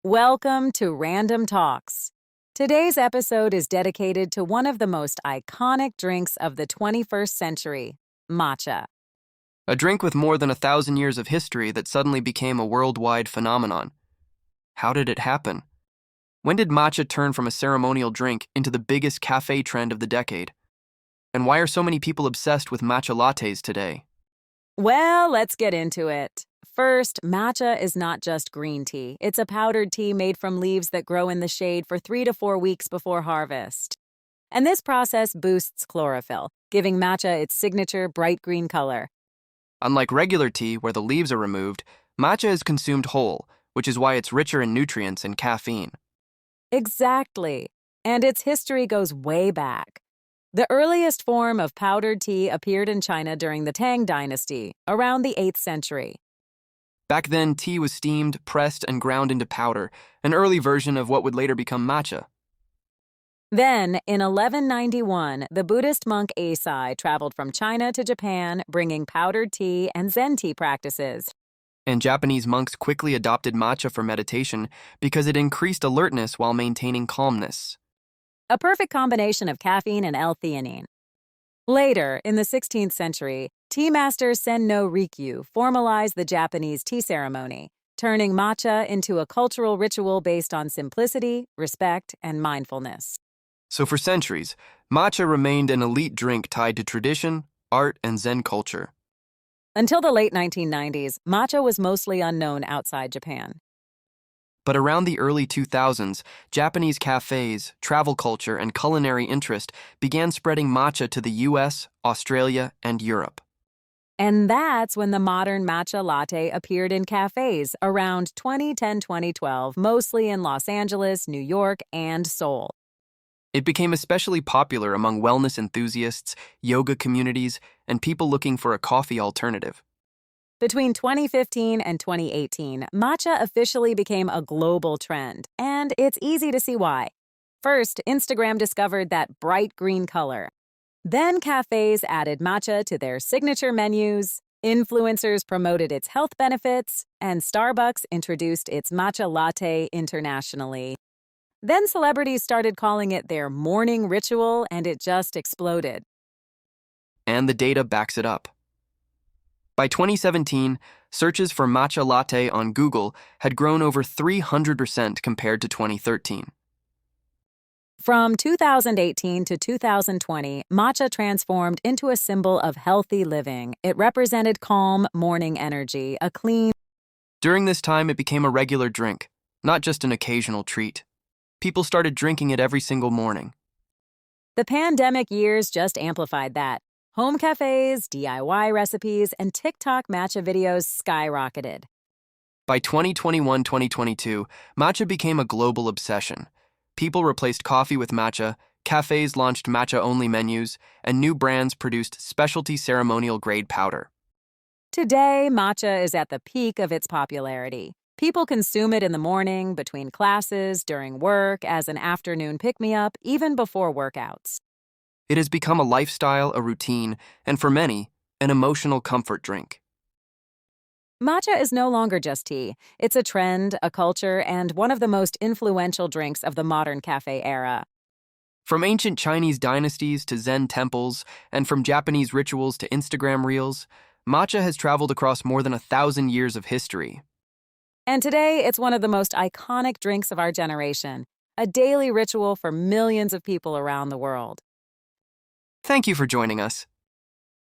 Welcome to Random Talks. Today's episode is dedicated to one of the most iconic drinks of the 21st century, matcha. A drink with more than 1,000 years of history that suddenly became a worldwide phenomenon. How did it happen? When did matcha turn from a ceremonial drink into the biggest cafe trend of the decade? And why are so many people obsessed with matcha lattes today? Well, let's get into it. First, matcha is not just green tea. It's a powdered tea made from leaves that grow in the shade for 3 to 4 weeks before harvest. And this process boosts chlorophyll, giving matcha its signature bright green color. Unlike regular tea, where the leaves are removed, matcha is consumed whole, which is why it's richer in nutrients and caffeine. Exactly. And its history goes way back. The earliest form of powdered tea appeared in China during the Tang Dynasty, around the 8th century. Back then, tea was steamed, pressed, and ground into powder, an early version of what would later become matcha. Then, in 1191, the Buddhist monk Asai traveled from China to Japan, bringing powdered tea and Zen tea practices. And Japanese monks quickly adopted matcha for meditation because it increased alertness while maintaining calmness. A perfect combination of caffeine and L-theanine. Later, in the 16th century, tea master Sen-no Rikyu formalized the Japanese tea ceremony, turning matcha into a cultural ritual based on simplicity, respect, and mindfulness. So for centuries, matcha remained an elite drink tied to tradition, art, and Zen culture. Until the late 1990s, matcha was mostly unknown outside Japan. But around the early 2000s, Japanese cafes, travel culture, and culinary interest began spreading matcha to the US, Australia, and Europe. And that's when the modern matcha latte appeared in cafes around 2010-2012, mostly in Los Angeles, New York, and Seoul. It became especially popular among wellness enthusiasts, yoga communities, and people looking for a coffee alternative. Between 2015 and 2018, matcha officially became a global trend, and it's easy to see why. First, Instagram discovered that bright green color. Then cafes added matcha to their signature menus, influencers promoted its health benefits, and Starbucks introduced its matcha latte internationally. Then celebrities started calling it their morning ritual, and it just exploded. And the data backs it up. By 2017, searches for matcha latte on Google had grown over 300% compared to 2013. From 2018 to 2020, matcha transformed into a symbol of healthy living. It represented calm, morning energy, a clean. During this time, it became a regular drink, not just an occasional treat. People started drinking it every single morning. The pandemic years just amplified that. Home cafes, DIY recipes, and TikTok matcha videos skyrocketed. By 2021-2022, matcha became a global obsession. People replaced coffee with matcha, cafes launched matcha-only menus, and new brands produced specialty ceremonial-grade powder. Today, matcha is at the peak of its popularity. People consume it in the morning, between classes, during work, as an afternoon pick-me-up, even before workouts. It has become a lifestyle, a routine, and for many, an emotional comfort drink. Matcha is no longer just tea. It's a trend, a culture, and one of the most influential drinks of the modern cafe era. From ancient Chinese dynasties to Zen temples, and from Japanese rituals to Instagram reels, matcha has traveled across more than 1,000 years of history. And today, it's one of the most iconic drinks of our generation, a daily ritual for millions of people around the world. Thank you for joining us.